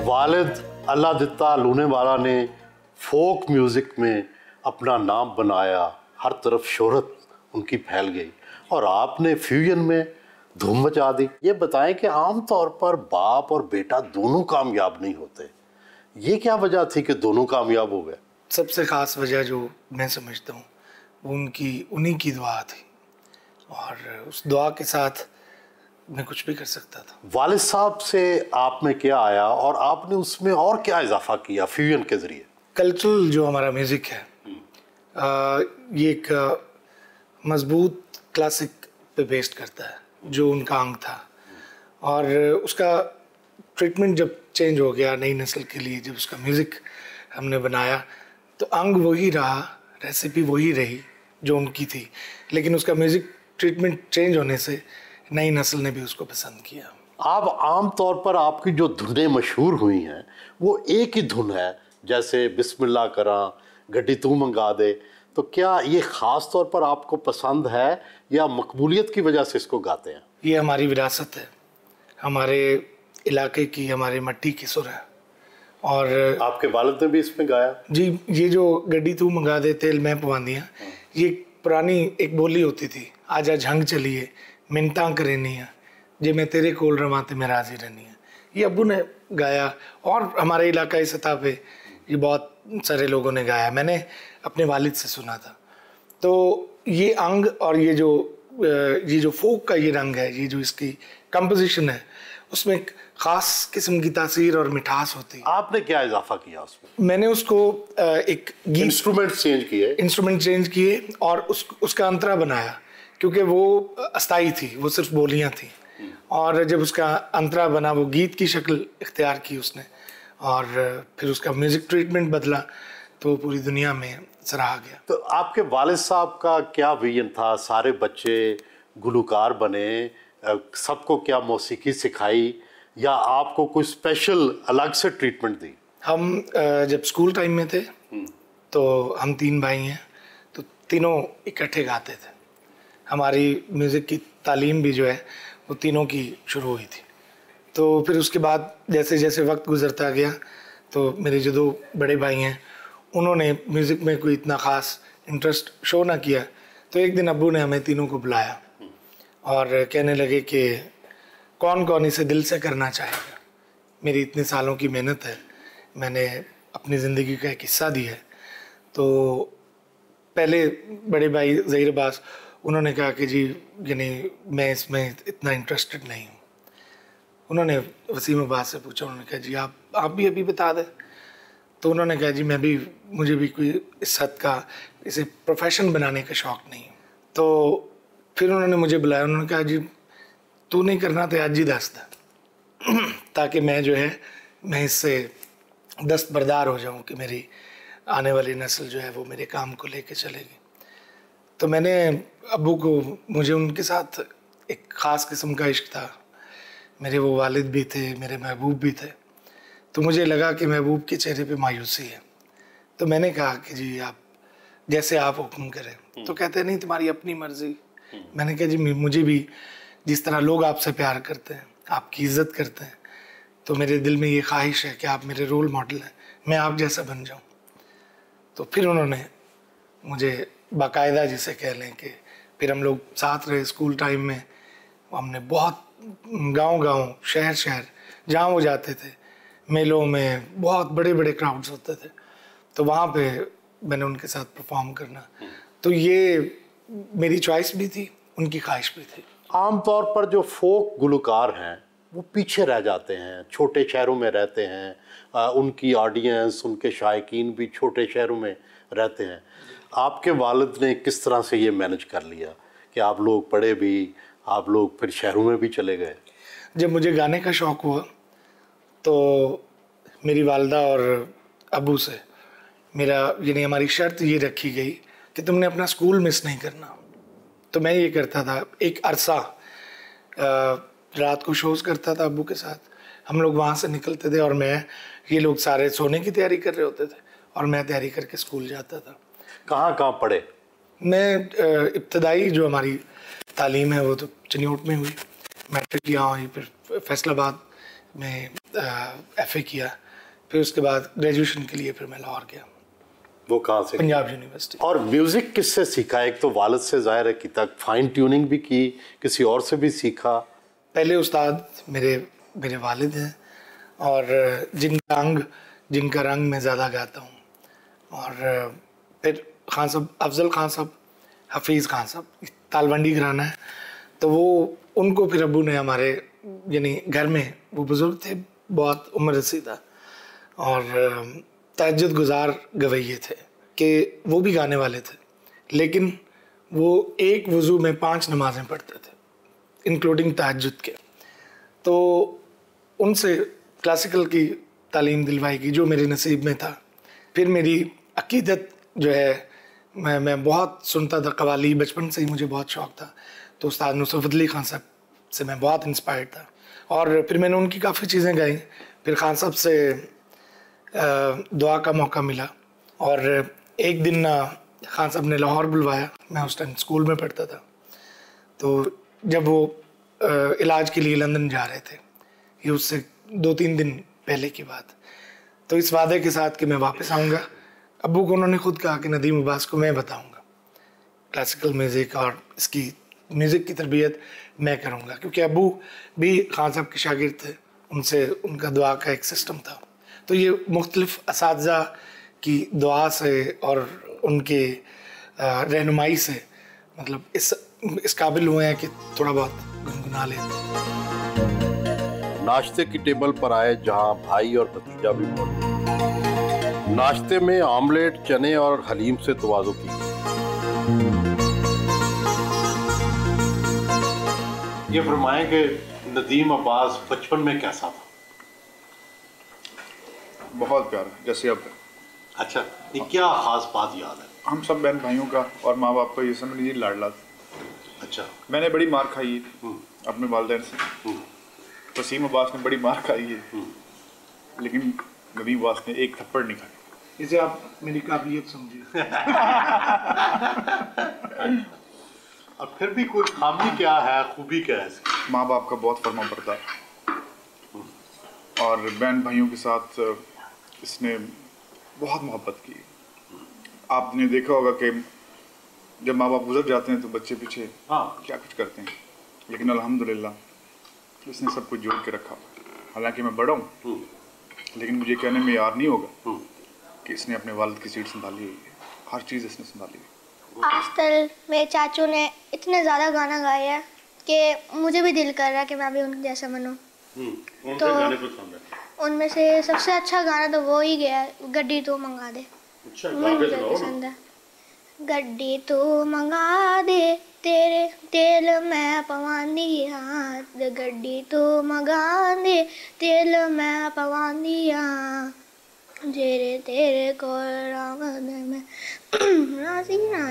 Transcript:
वालिद अल्लाह दिता लूने वाला ने फोक म्यूज़िक में अपना नाम बनाया, हर तरफ शोहरत उनकी फैल गई और आपने फ्यूजन में धूम मचा दी। ये बताएं कि आम तौर पर बाप और बेटा दोनों कामयाब नहीं होते, ये क्या वजह थी कि दोनों कामयाब हो गए? सबसे ख़ास वजह जो मैं समझता हूँ वो उन्हीं की दुआ थी और उस दुआ के साथ मैं कुछ भी कर सकता था। वालिद साहब से आप में क्या आया और आपने उसमें और क्या इजाफा किया फ्यूजन के ज़रिए? कल्चरल जो हमारा म्यूज़िक है ये एक मजबूत क्लासिक पे बेस्ड करता है, जो उनका अंग था, और उसका ट्रीटमेंट जब चेंज हो गया नई नस्ल के लिए, जब उसका म्यूज़िक हमने बनाया तो अंग वही रहा, रेसिपी वही रही जो उनकी थी, लेकिन उसका म्यूज़िक ट्रीटमेंट चेंज होने से नई नस्ल ने भी उसको पसंद किया। आप आम तौर पर आपकी जो धुनें मशहूर हुई हैं वो एक ही धुन है, जैसे बिस्मिल्लाह करा, गड्डी तू मंगा दे, तो क्या ये ख़ास तौर पर आपको पसंद है या मकबूलियत की वजह से इसको गाते हैं? ये हमारी विरासत है, हमारे इलाके की, हमारे मट्टी की सुर है। और आपके वालिद ने भी इसमें गाया? जी, ये जो गड्डी तू मंगा दे तेल मैं पवांदियाँ, ये पुरानी एक बोली होती थी, आजा झंग चलिए मिन्नतां करेनियाँ जे मैं तेरे कोल रवां ते मैं राजी रहनी है। ये अब्बू ने गाया और हमारे इलाकाई सतह पे ये बहुत सारे लोगों ने गाया, मैंने अपने वालिद से सुना था। तो ये अंग और ये जो फोक का ये रंग है, ये जो इसकी कंपोजिशन है, उसमें एक ख़ास किस्म की तासीर और मिठास होती है। आपने क्या इजाफा किया उसमें? मैंने उसको एक इंस्ट्रूमेंट चेंज किए और उसका अंतरा बनाया, क्योंकि वो अस्थाई थी, वो सिर्फ बोलियां थी, और जब उसका अंतरा बना वो गीत की शक्ल इख्तियार की उसने, और फिर उसका म्यूज़िक ट्रीटमेंट बदला तो पूरी दुनिया में सराहा गया। तो आपके वालिद साहब का क्या विजन था? सारे बच्चे गुलकार बने, सबको क्या मौसीकी सिखाई या आपको कोई स्पेशल अलग से ट्रीटमेंट दी? हम जब स्कूल टाइम में थे तो हम 3 भाई हैं, तो तीनों इकट्ठे गाते थे। हमारी म्यूज़िक की तालीम भी जो है वो तीनों की शुरू हुई थी। तो फिर उसके बाद जैसे जैसे वक्त गुजरता गया तो मेरे जो 2 बड़े भाई हैं उन्होंने म्यूज़िक में कोई इतना ख़ास इंटरेस्ट शो ना किया, तो एक दिन अब्बू ने हमें तीनों को बुलाया और कहने लगे कि कौन कौन इसे दिल से करना चाहेगा। मेरी इतने सालों की मेहनत है, मैंने अपनी ज़िंदगी का एक हिस्सा दिया है। तो पहले बड़े भाई ज़हीर अब्बास, उन्होंने कहा कि जी यानी मैं इसमें इतना इंटरेस्टेड नहीं हूँ। उन्होंने वसीम अब्बास से पूछा, उन्होंने कहा जी आप भी अभी बता दें। तो उन्होंने कहा जी मुझे भी कोई इस हद का इसे प्रोफेशन बनाने का शौक़ नहीं है। तो फिर उन्होंने मुझे बुलाया, उन्होंने कहा जी तू नहीं करना तो आज ही दस दे ताकि मैं इससे दस्तबरदार हो जाऊँ कि मेरी आने वाली नस्ल जो है वो मेरे काम को लेके चलेगी। तो मैंने अब्बू को, मुझे उनके साथ एक ख़ास किस्म का इश्क था, मेरे वो वालिद भी थे, मेरे महबूब भी थे। तो मुझे लगा कि महबूब के चेहरे पे मायूसी है, तो मैंने कहा कि जी जैसे आप हुक्म करें। तो कहते नहीं तुम्हारी अपनी मर्ज़ी। मैंने कहा जी मुझे भी जिस तरह लोग आपसे प्यार करते हैं, आपकी इज़्ज़त करते हैं, तो मेरे दिल में ये ख्वाहिश है कि आप मेरे रोल मॉडल हैं, मैं आप जैसा बन जाऊँ। तो फिर उन्होंने मुझे बाकायदा जिसे कह लें कि फिर हम लोग साथ रहे स्कूल टाइम में। हमने बहुत गांव शहर जहाँ वो जाते थे, मेलों में बहुत बड़े बड़े क्राउड्स होते थे, तो वहाँ पे मैंने उनके साथ परफॉर्म करना। तो ये मेरी चॉइस भी थी, उनकी ख्वाहिश भी थी। आम तौर पर जो फोक गुलकार हैं वो पीछे रह जाते हैं, छोटे शहरों में रहते हैं, उनकी ऑडियंस, उनके शायकीन भी छोटे शहरों में रहते हैं। आपके वालिद ने किस तरह से ये मैनेज कर लिया कि आप लोग पढ़े भी, आप लोग फिर शहरों में भी चले गए? जब मुझे गाने का शौक़ हुआ तो मेरी वालदा और अबू से हमारी शर्त ये रखी गई कि तुमने अपना स्कूल मिस नहीं करना। तो मैं ये करता था, एक अरसा रात को शोज़ करता था अब्बू के साथ, हम लोग वहाँ से निकलते थे और ये लोग सारे सोने की तैयारी कर रहे होते थे और मैं तैयारी करके स्कूल जाता था। कहाँ पढ़े? मैं इब्तदाई जो हमारी तालीम है वो तो चनियोट में हुई, मैट्रिक यहाँ हुई, फिर फैसलाबाद में FA किया, फिर उसके बाद ग्रेजुएशन के लिए फिर मैं लाहौर गया। वो कहाँ से? पंजाब यूनिवर्सिटी। और म्यूजिक किससे सीखा? एक तो वालिद से जाहिर है कि तक फाइन ट्यूनिंग भी की, किसी और से भी सीखा? पहले उस्ताद मेरे वालिद हैं, और जिनका रंग मैं ज़्यादा गाता हूँ, और फिर खान साहब, अफजल खान साहब, हफीज़ खान साहब, तालवंडी घराना है, तो वो उनको फिर अब्बू ने हमारे यानी घर में, वो बुज़ुर्ग थे बहुत, उम्र रसीदा, और तहज्जुद गुजार गवैये थे कि वो भी गाने वाले थे, लेकिन वो एक वज़ू में 5 नमाज़ें पढ़ते थे इंक्लूडिंग तहज्जुद के। तो उनसे क्लासिकल की तालीम दिलवाई की जो मेरे नसीब में था। फिर मेरी अकीदत जो है, मैं बहुत सुनता था कवाली, बचपन से ही मुझे बहुत शौक़ था, तो उस्ताद नुसरत फतेह अली खान साहब से मैं बहुत इंस्पायर्ड था, और फिर मैंने उनकी काफ़ी चीज़ें गाई। फिर खान साहब से दुआ का मौका मिला, और एक दिन खान साहब ने लाहौर बुलवाया, मैं उस टाइम स्कूल में पढ़ता था, तो जब वो इलाज के लिए लंदन जा रहे थे, ये उससे 2-3 दिन पहले की बात, तो इस वादे के साथ कि मैं वापस आऊँगा, अब्बू को उन्होंने खुद कहा कि नदीम अब्बास को मैं बताऊँगा क्लासिकल म्यूज़िक, और इसकी म्यूज़िक की तरबियत मैं करूँगा, क्योंकि अब्बू भी खान साहब के शागिर्द थे, उनसे उनका दुआ का एक सिस्टम था। तो ये मुख्तलिफ़ असातिज़ा की दुआ से और उनके रहनुमाई से मतलब इस काबिल हुए हैं कि थोड़ा बहुत गुनगुना लेते हैं। नाश्ते की टेबल पर आए जहां भाई और भतीजा भी मौजूद। नाश्ते में ऑमलेट, चने और हलीम से तवाज़ो की। ये फरमाएं कि नदीम अब्बास बचपन में कैसा था? बहुत प्यारा, जैसे अब। अच्छा, ये क्या खास बात याद है? हम सब बहन भाइयों का और माँ बाप का ये समझ लीजिए लाडला था। अच्छा। मैंने बड़ी मार खाई है अपने वालिदैन से, वसीम अब्बास ने बड़ी मार खाई है, लेकिन नदीम अब्बास ने एक थप्पड़ नहीं खाई। इसे आप मेरी काबिलियत समझिए। और फिर भी कोई खामी क्या है, खूबी क्या है इसकी? माँ बाप का बहुत फर्मा बरदार, और बहन भाइयों के साथ इसने बहुत मोहब्बत की। आपने देखा होगा कि जब माँ बाप गुजर जाते हैं तो बच्चे पीछे क्या कुछ करते हैं, लेकिन अल्हम्दुलिल्लाह इसने सब कुछ जोड़ के रखा। हालांकि मैं बड़ा हूँ, लेकिन मुझे कहने में यार नहीं होगा कि इसने अपने वालिद की सीट संभाली हुई है, हर चीज़ इसने संभाली है। आजकल मेरे चाचू ने इतने ज़्यादा गाना गाए हैं कि मुझे भी दिल कर रहा है कि मैं भी उनके जैसा बनूं। तो गाने पसंद है? उनमें से सबसे अच्छा गाना तो वो ही गया, गड्डी तो मंगा दे। अच्छा, मुझे पसंद है। गड्डी तो मंगा दे, तेरे तेल मैं पवानी हाथ, गड्डी तो मंगा दे, तेल मैं पवानी हाथ, जेरे तेरे को रावण में राजी ना।